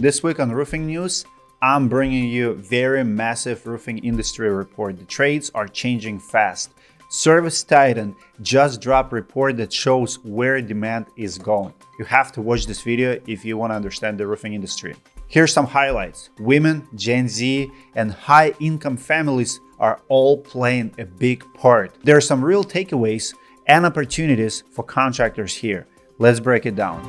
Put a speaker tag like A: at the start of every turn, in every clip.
A: This week on Roofing News, I'm bringing you a very massive roofing industry report. The trades are changing fast. Service Titan just dropped a report that shows where demand is going. You have to watch this video if you want to understand the roofing industry. Here's some highlights. Women, Gen Z, and high-income families are all playing a big part. There are some real takeaways and opportunities for contractors here. Let's break it down.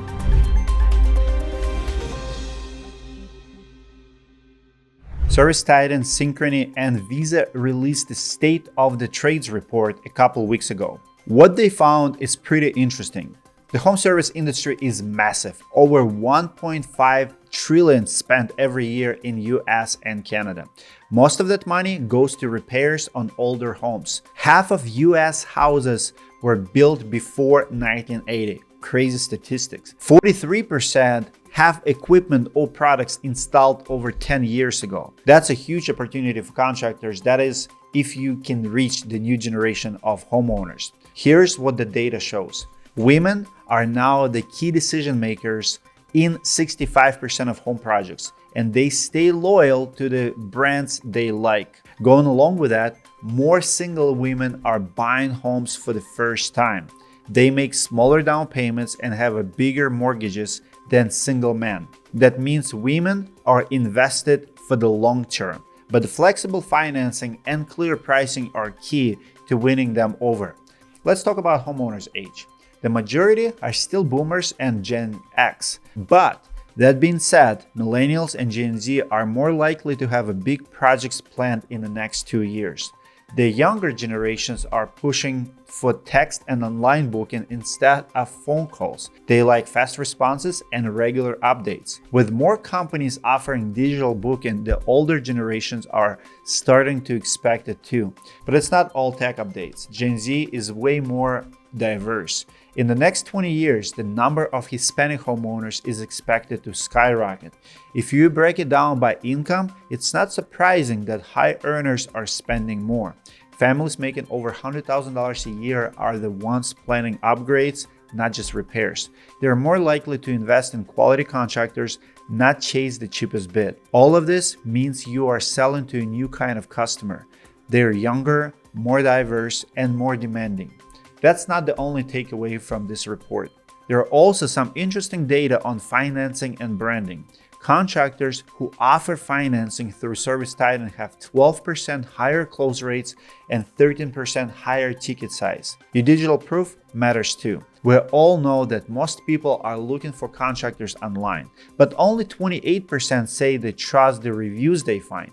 A: Service Titan, Synchrony, and Visa released the State of the Trades report a couple weeks ago. What they found is pretty interesting. The home service industry is massive, over 1.5 trillion spent every year in US and Canada. Most of that money goes to repairs on older homes. Half of US houses were built before 1980. Crazy statistics. 43% have equipment or products installed over 10 years ago. That's a huge opportunity for contractors. That is, if you can reach the new generation of homeowners. Here's what the data shows. Women are now the key decision makers in 65% of home projects, and they stay loyal to the brands they like. Going along with that, more single women are buying homes for the first time. They make smaller down payments and have a bigger mortgages than single men. That means women are invested for the long term, but the flexible financing and clear pricing are key to winning them over. Let's talk about homeowners' age. The majority are still boomers and Gen X, but that being said, millennials and Gen Z are more likely to have a big projects planned in the next 2 years. The younger generations are pushing for text and online booking instead of phone calls. They like fast responses and regular updates. With more companies offering digital booking, the older generations are starting to expect it too. But it's not all tech updates. Gen Z is way more diverse. In the next 20 years, the number of Hispanic homeowners is expected to skyrocket. If you break it down by income, it's not surprising that high earners are spending more. Families making over $100,000 a year are the ones planning upgrades, not just repairs. They're more likely to invest in quality contractors, not chase the cheapest bid. All of this means you are selling to a new kind of customer. They're younger, more diverse, and more demanding. That's not the only takeaway from this report. There are also some interesting data on financing and branding. Contractors who offer financing through Service Titan have 12% higher close rates and 13% higher ticket size. Your digital proof matters too. We all know that most people are looking for contractors online, but only 28% say they trust the reviews they find.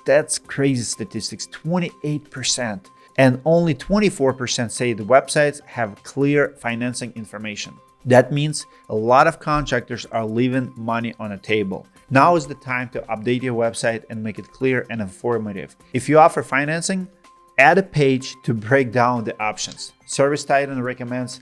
A: That's crazy statistics, 28%. And only 24% say the websites have clear financing information. That means a lot of contractors are leaving money on the table. Now is the time to update your website and make it clear and informative. If you offer financing, add a page to break down the options. Service Titan recommends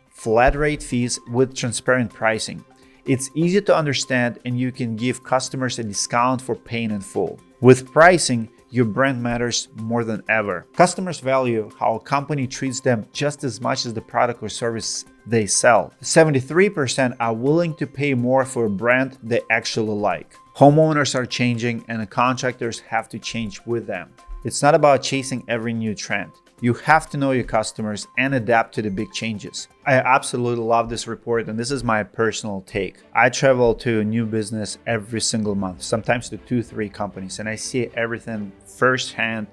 A: flat rate fees with transparent pricing. It's easy to understand and you can give customers a discount for paying in full. With pricing, your brand matters more than ever. Customers value how a company treats them just as much as the product or service they sell. 73% are willing to pay more for a brand they actually like. Homeowners are changing and the contractors have to change with them. It's not about chasing every new trend. You have to know your customers and adapt to the big changes. I absolutely love this report, and this is my personal take. I travel to a new business every single month, sometimes to 2-3 companies, and I see everything firsthand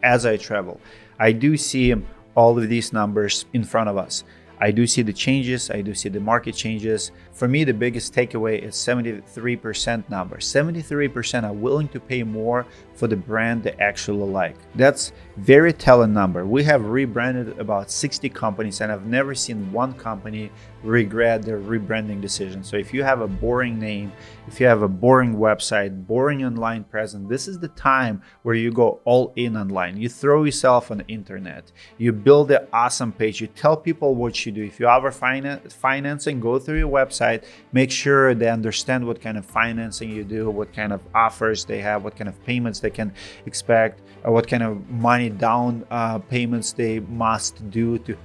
A: as I travel. I do see all of these numbers in front of us. I do see the changes, I do see the market changes. For me, the biggest takeaway is 73% number. 73% are willing to pay more for the brand they actually like. That's very telling number. We have rebranded about 60 companies and I've never seen one company regret their rebranding decision. So if you have a boring name, if you have a boring website, boring online presence, this is the time where you go all in online. You throw yourself on the internet, you build an awesome page, you tell people what you do. If you offer financing, go through your website, make sure they understand what kind of financing you do, what kind of offers they have, what kind of payments they can expect, or what kind of money down payments they must do to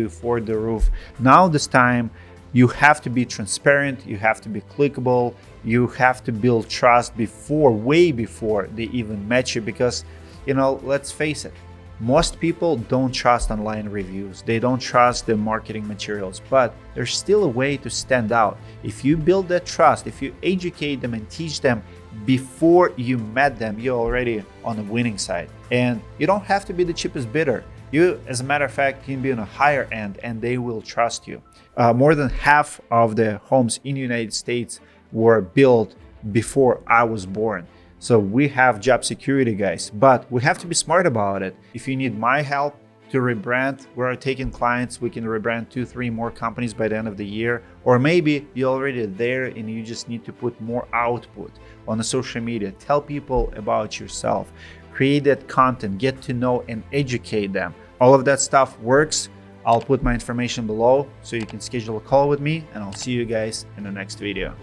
A: afford the roof. Now this time, You have to be transparent, you have to be clickable, you have to build trust way before they even met you, because, let's face it, most people don't trust online reviews. They don't trust the marketing materials, but there's still a way to stand out. If you build that trust, if you educate them and teach them before you met them, you're already on the winning side. And you don't have to be the cheapest bidder. You, as a matter of fact, can be on a higher end and they will trust you. More than half of the homes in the United States were built before I was born. So we have job security, guys, but we have to be smart about it. If you need my help to rebrand, we're taking clients, we can rebrand 2-3 more companies by the end of the year. Or maybe you're already there and you just need to put more output on the social media. Tell people about yourself, create that content, get to know and educate them. All of that stuff works. I'll put my information below so you can schedule a call with me, and I'll see you guys in the next video.